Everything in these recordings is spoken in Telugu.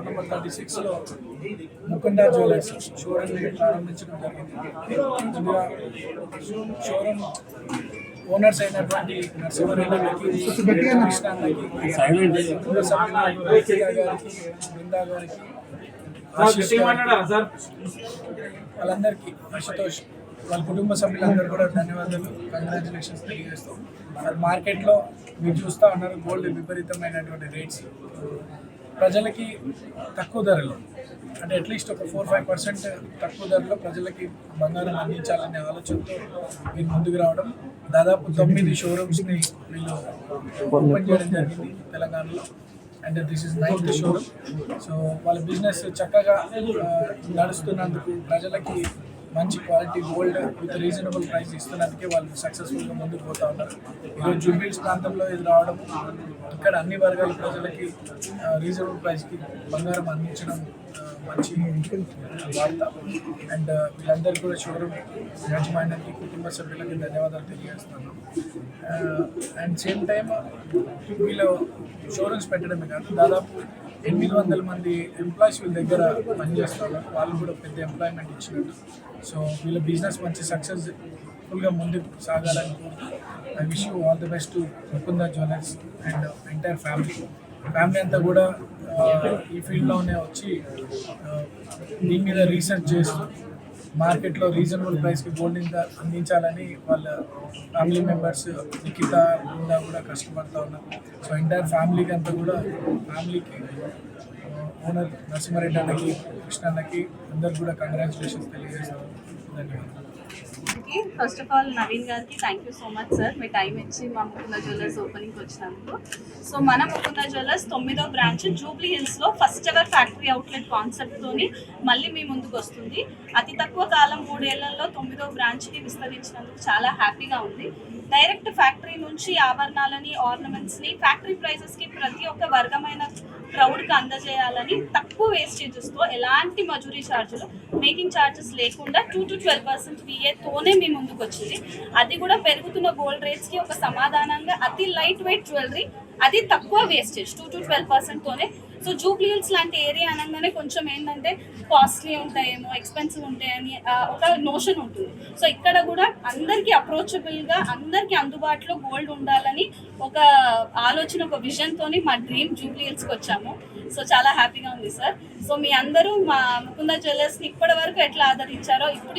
నెంబర్ 36లో ముకుందా జ్యువెలర్స్ షోరూమ్ ప్రారంభించడం జరిగింది. షోరూమ్ ఓనర్స్ అయినటువంటి నరసింహారెడ్డి బృందా గారికి వాళ్ళందరికీ అశుతోష్ వాళ్ళ కుటుంబ సభ్యులందరూ కూడా ధన్యవాదాలు, కంగ్రాచులేషన్స్ తెలియజేస్తాం. మార్కెట్లో మీరు చూస్తూ ఉన్నారు గోల్డ్ విపరీతమైనటువంటి రేట్స్, ప్రజలకి తక్కువ ధరలో అంటే అట్లీస్ట్ ఒక 4-5% తక్కువ ధరలో ప్రజలకి బంగారం అందించాలనే ఆలోచనతో మీరు ముందుకు రావడం. దాదాపు 9 షోరూమ్స్ని వీళ్ళు ఓపెన్ చేయడం జరిగింది తెలంగాణలో. And this is 9th showroom. So వాళ్ళ బిజినెస్ చక్కగా నడుస్తున్నందుకు, ప్రజలకి మంచి quality gold with reasonable price ఇస్తున్నందుకే వాళ్ళు సక్సెస్ఫుల్గా ముందుకు పోతూ ఉన్నారు. ఈరోజు జూబ్లీహిల్స్ ప్రాంతంలో ఇది రావడం, ఇక్కడ అన్ని వర్గాల ప్రజలకి రీజనబుల్ ప్రైస్కి బంగారం అందించడం మంచి వార్త. అండ్ వీళ్ళందరూ కూడా షోరూమ్ యాజమాన్యానికి, కుటుంబ సభ్యులకి ధన్యవాదాలు తెలియజేస్తున్నాను. అండ్ సేమ్ టైం వీళ్ళు షోరూమ్స్ పెట్టడమే కాదు, దాదాపు 800 మంది ఎంప్లాయీస్ వీళ్ళ దగ్గర పనిచేస్తారు. వాళ్ళు కూడా పెద్ద ఎంప్లాయ్మెంట్ ఇచ్చినట్టు. సో వీళ్ళ బిజినెస్ మంచి సక్సెస్ఫుల్గా ముందుకు సాగాలని కోరుతూ I wish you all the best to Mukunda jewellers and entire family అంతా కూడా ఈ ఫీల్డ్లోనే వచ్చి దీని మీద రీసెర్చ్ చేస్తూ మార్కెట్లో రీజనబుల్ ప్రైస్కి గోల్డ్ అందించాలని వాళ్ళ ఫ్యామిలీ మెంబర్స్ నిఖిత బృందా కూడా కష్టపడుతూ ఉన్నారు. సో ఎంటైర్ ఫ్యామిలీకి అంతా కూడా ఫ్యామిలీకి ఓనర్ నరసింహారెడ్డి అన్నకి, కృష్ణ అన్నకి అందరు కూడా కంగ్రాచులేషన్స్ తెలియజేస్తాను. ధన్యవాదాలు. ఫస్ట్ ఆఫ్ ఆల్ నవీన్ గారికి thank you so much sir, me time ఇచ్చి మా ముకుందా జ్యువెలర్స్ ఓపెనింగ్కి వచ్చినందుకు. సో మన ముకుందా జ్యువెలర్స్ 9వ బ్రాంచ్ జూబ్లీ హిల్స్లో ఫస్ట్ ఎవర్ ఫ్యాక్టరీ అవుట్లెట్ కాన్సెప్ట్తోని మళ్ళీ మీ ముందుకు వస్తుంది. అతి తక్కువ కాలం 3 ఏళ్లలో 9వ బ్రాంచ్కి విస్తరించినందుకు చాలా హ్యాపీగా ఉంది. డైరెక్ట్ ఫ్యాక్టరీ నుంచి ఆభరణాలని, ఆర్నమెంట్స్ని ఫ్యాక్టరీ ప్రైజెస్కి ప్రతి ఒక్క వర్గమైన క్రౌడ్కి అందజేయాలని తక్కువ వేస్టేజెస్తో, ఎలాంటి మజూరీ ఛార్జీలు, మేకింగ్ ఛార్జెస్ లేకుండా 2 to 12% VA-తోనే మీ ముందుకు వచ్చింది. అది కూడా పెరుగుతున్న గోల్డ్ రేట్స్కి ఒక సమాధానంగా అతి లైట్ వెయిట్ జ్యువెలరీ, అది తక్కువ వేస్టేజ్ 2 to 12%తోనే. సో జూబ్లీ హిల్స్ లాంటి ఏరియా అనగానే కొంచెం ఏంటంటే కాస్ట్లీ ఉంటాయేమో, ఎక్స్పెన్సివ్ ఉంటాయని ఒక నోషన్ ఉంటుంది. సో ఇక్కడ కూడా అందరికీ అప్రోచబుల్గా, అందరికీ అందుబాటులో గోల్డ్ ఉండాలని ఒక ఆలోచన, ఒక విజన్తోని మా డ్రీమ్ జూబ్లీ హిల్స్కి వచ్చాము. సో చాలా హ్యాపీగా ఉంది సార్. సో మీ అందరూ మా ముకుందా జ్యువెలర్స్ని ఇప్పటి వరకు ఎట్లా ఆదరించారో ఇప్పుడు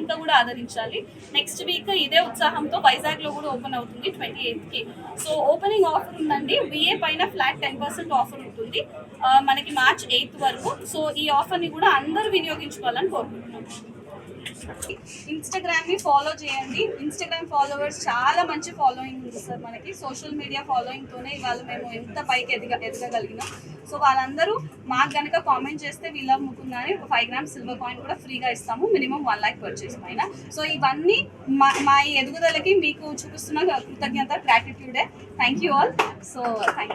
ఇంకా కూడా ఆదరించాలి. నెక్స్ట్ వీక్ ఇదే ఉత్సాహంతో వైజాగ్లో కూడా ఓపెన్ అవుతుంది 28కి. సో ఓపెనింగ్ ఆఫర్ ఉందండి, VA పైన ఫ్లాట్ 10% ఆఫర్ ఉంటుంది మనకి March 8th వరకు. సో ఈ ఆఫర్ని కూడా అందరూ వినియోగించుకోవాలని కోరుకుంటున్నాం. ఇన్స్టాగ్రామ్ని ఫాలో చేయండి. ఇన్స్టాగ్రామ్ ఫాలోవర్స్ చాలా మంచి ఫాలోయింగ్ ఉంది సార్ మనకి. సోషల్ మీడియా ఫాలోయింగ్తోనే ఇవాళ మేము ఎంత పైకి ఎదగగలిగినాం. సో వాళ్ళందరూ మాకు కనుక కామెంట్ చేస్తే వీళ్ళ ముకుందాని 5 grams సిల్వర్ కాయిన్ కూడా ఫ్రీగా ఇస్తాము, మినిమం 1 lakh పర్చేస్ పైన. సో ఇవన్నీ మా ఎదుగుదలకి మీకు చూపిస్తున్న కృతజ్ఞత, గ్రాటిట్యూడే. Thank you all. So thank you.